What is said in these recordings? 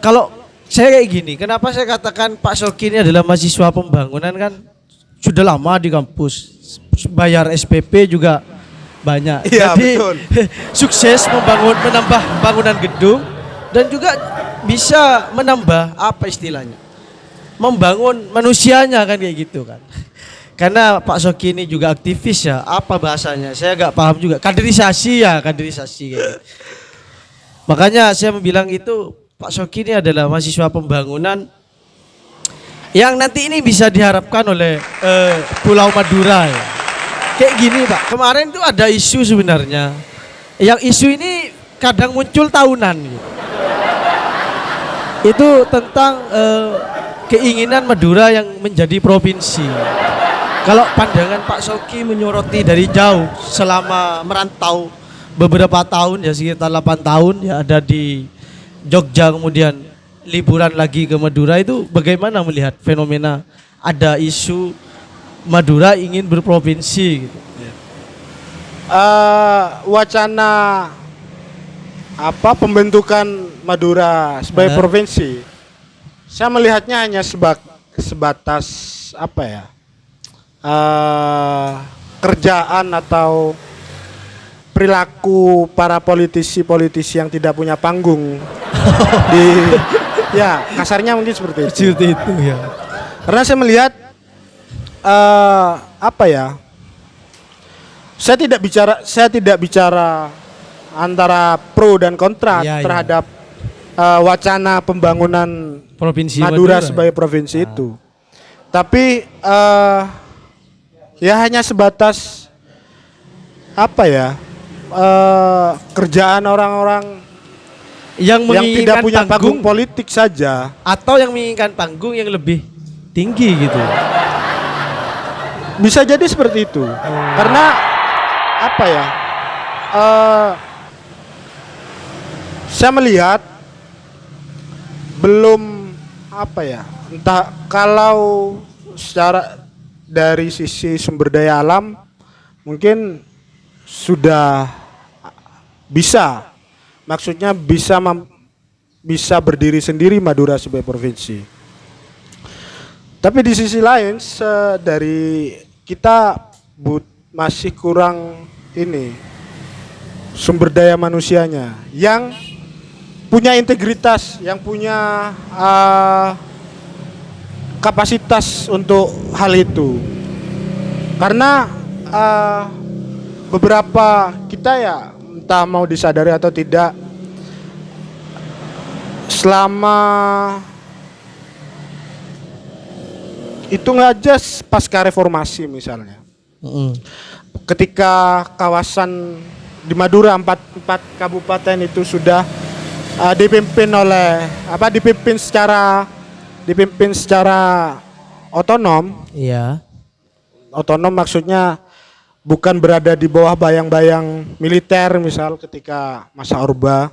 Kalau saya kayak gini, kenapa saya katakan Pak Soki ini adalah mahasiswa pembangunan kan sudah lama di kampus, bayar SPP juga banyak. Iya, Jadi betul. sukses menambah bangunan gedung dan juga bisa menambah apa istilahnya, membangun manusianya kan kayak gitu kan. Karena Pak Soki ini juga aktivis ya, apa bahasanya? Saya nggak paham juga. Kaderisasi kayak gitu. Makanya saya bilang itu Pak Soki ini adalah mahasiswa pembangunan yang nanti ini bisa diharapkan oleh Pulau Madura ya. Kayak gini Pak, kemarin tuh ada isu sebenarnya. Yang isu ini kadang muncul tahunan gitu. Itu tentang keinginan Madura yang menjadi provinsi. Kalau pandangan Pak Soki menyoroti dari jauh selama merantau beberapa tahun ya sekitar 8 tahun ya ada di Jogja kemudian liburan lagi ke Madura itu bagaimana melihat fenomena ada isu Madura ingin berprovinsi gitu. Wacana apa pembentukan Madura sebagai provinsi, saya melihatnya hanya sebatas apa ya, kerjaan atau perilaku para politisi-politisi yang tidak punya panggung di ya kasarnya mungkin seperti itu. Seperti itu ya. Karena saya melihat apa ya? Saya tidak bicara antara pro dan kontra Ya, terhadap wacana pembangunan Provinsi Madura Madura sebagai provinsi itu. Tapi ya hanya sebatas apa ya? Kerjaan orang-orang yang yang tidak punya panggung panggung politik saja. atau yang menginginkan panggung yang lebih tinggi gitu. Bisa jadi seperti itu. Karena apa ya? Saya melihat belum apa ya? Entah kalau secara dari sisi sumber daya alam mungkin sudah bisa. Maksudnya bisa berdiri sendiri Madura sebagai provinsi. Tapi di sisi lain dari kita masih kurang ini sumber daya manusianya yang punya integritas, yang punya kapasitas untuk hal itu. Karena beberapa kita ya entah mau disadari atau tidak, selama itu aja pasca reformasi misalnya, ketika kawasan di Madura empat kabupaten itu sudah dipimpin secara otonom. Iya. Otonom maksudnya bukan berada di bawah bayang-bayang militer misal ketika masa Orba.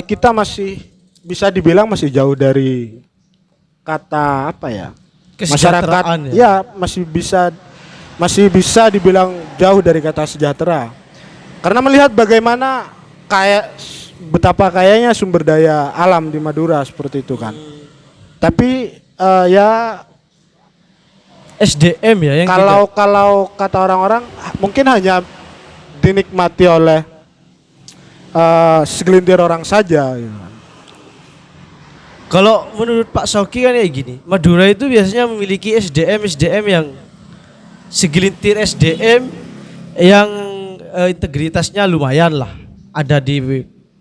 Kita masih bisa dibilang masih jauh dari kata apa ya? Masyarakat ya masih bisa dibilang jauh dari kata sejahtera. Karena melihat bagaimana betapa kayanya sumber daya alam di Madura seperti itu kan. Tapi ya SDM ya yang kalau kata orang-orang mungkin hanya dinikmati oleh segelintir orang saja gitu. Kalau menurut Pak Soki kan kayak gini, Madura itu biasanya memiliki SDM yang segelintir SDM yang integritasnya lumayan lah, ada di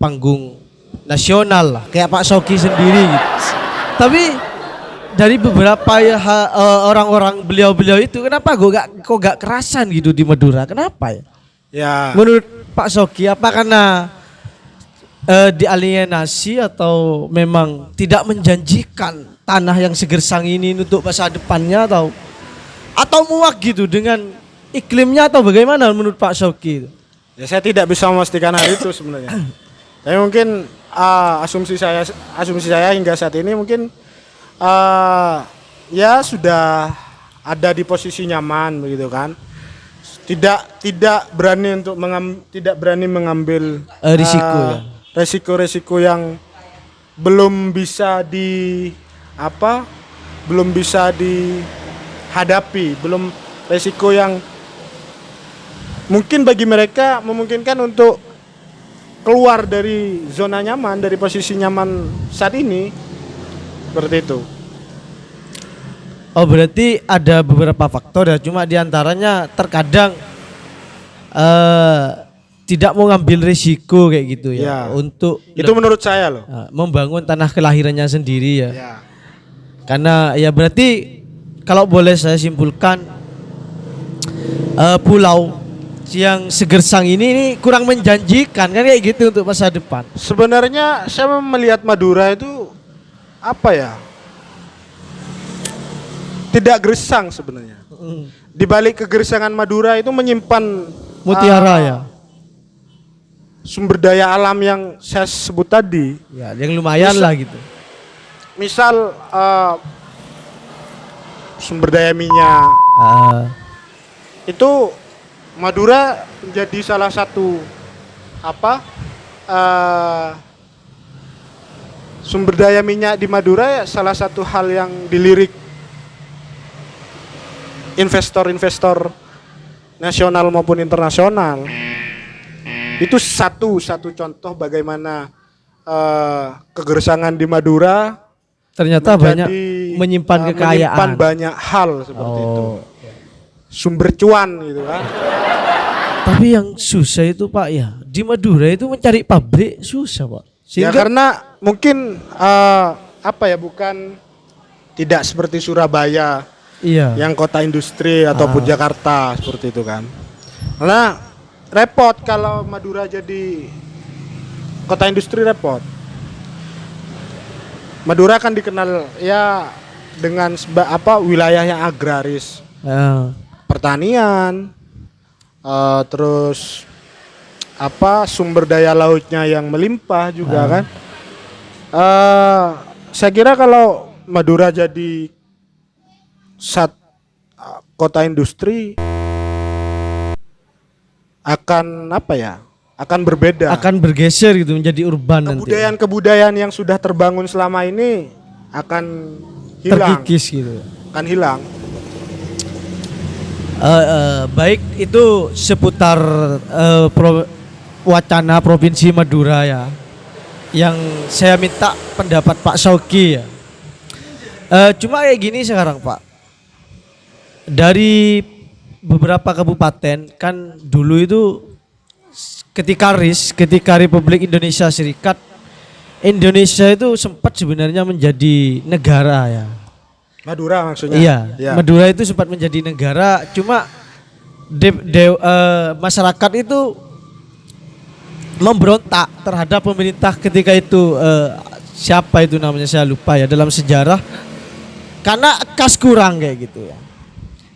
panggung nasional lah, kayak Pak Soki sendiri gitu. Tapi dari beberapa orang-orang beliau itu, kenapa kok gak kerasan gitu di Madura? Kenapa ya? Ya. Menurut Pak Soki, apa karena dialienasi atau memang tidak menjanjikan tanah yang segersang ini untuk masa depannya atau muak gitu dengan iklimnya atau bagaimana menurut Pak Soki? Ya saya tidak bisa memastikan hal itu sebenarnya. Tapi mungkin asumsi saya hingga saat ini mungkin ya sudah ada di posisi nyaman begitu kan. tidak berani untuk mengambil Risiko ya. Resiko-resiko yang belum bisa dihadapi, belum resiko yang mungkin bagi mereka memungkinkan untuk keluar dari zona nyaman, dari posisi nyaman saat ini, seperti itu. Oh, berarti ada beberapa faktor ya, cuma diantaranya terkadang tidak mau ngambil risiko kayak gitu ya, untuk itu menurut saya loh, membangun tanah kelahirannya sendiri ya. ya. Karena ya berarti kalau boleh saya simpulkan, pulau yang segersang ini kurang menjanjikan kan kayak gitu untuk masa depan. Sebenarnya saya melihat Madura itu apa ya, tidak gersang sebenarnya. Di balik kegersangan Madura itu menyimpan mutiara ya, sumber daya alam yang saya sebut tadi ya, yang lumayan lah gitu. Misal sumber daya minyak, itu Madura menjadi salah satu sumber daya minyak di Madura ya, salah satu hal yang dilirik investor-investor nasional maupun internasional. Itu satu contoh bagaimana kegersangan di Madura ternyata banyak menyimpan kekayaan, menyimpan banyak hal seperti itu, sumber cuan gitu kan. Tapi yang susah itu Pak ya, di Madura itu mencari pabrik susah Pak. Ya karena mungkin bukan tidak seperti Surabaya, iya, yang kota industri ataupun Jakarta seperti itu kan. Karena repot kalau Madura jadi kota industri, repot. Madura kan dikenal ya dengan wilayah yang agraris, pertanian, terus sumber daya lautnya yang melimpah juga kan. Saya kira kalau Madura jadi kota industri akan berbeda, akan bergeser gitu menjadi urban nanti. Kebudayaan yang sudah terbangun selama ini akan hilang, terkikis gitu, akan hilang. Baik, itu seputar wacana Provinsi Madura ya, yang saya minta pendapat Pak Syauqi ya. Cuma kayak gini sekarang Pak, dari beberapa kabupaten kan dulu itu ketika Republik Indonesia Serikat, Indonesia itu sempat sebenarnya menjadi negara ya. Madura maksudnya? Iya, ya. Madura itu sempat menjadi negara, cuma masyarakat itu memberontak terhadap pemerintah ketika itu, siapa itu namanya saya lupa ya dalam sejarah, karena kas kurang kayak gitu ya.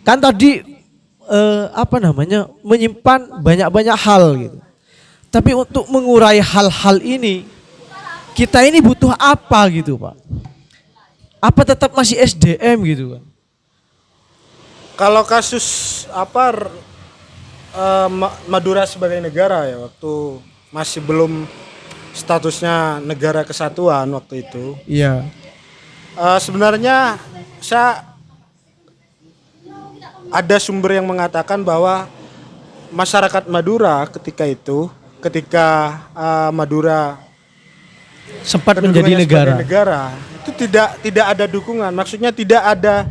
Kan tadi menyimpan banyak-banyak hal gitu. Tapi untuk mengurai hal-hal ini, kita ini butuh apa gitu Pak? Apa tetap masih SDM gitu kan? Kalau kasus Madura sebagai negara ya, waktu masih belum statusnya negara kesatuan waktu itu. Iya. Sebenarnya ada sumber yang mengatakan bahwa masyarakat Madura ketika Madura sempat menjadi negara itu tidak ada dukungan. Maksudnya tidak ada,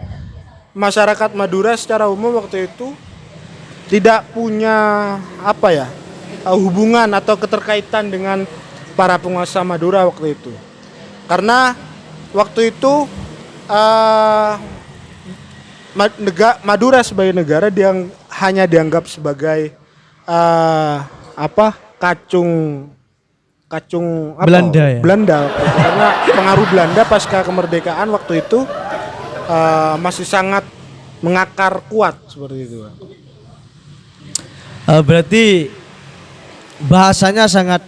masyarakat Madura secara umum waktu itu tidak punya hubungan atau keterkaitan dengan para penguasa Madura waktu itu. Karena waktu itu Madura sebagai negara hanya dianggap sebagai kacung Belanda ya? Belanda, karena pengaruh Belanda pasca kemerdekaan waktu itu masih sangat mengakar kuat seperti itu. Berarti bahasanya sangat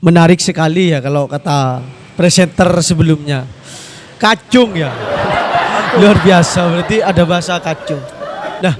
menarik sekali ya kalau kata presenter sebelumnya. Kacung ya. Luar biasa, berarti ada bahasa kacung. Nah,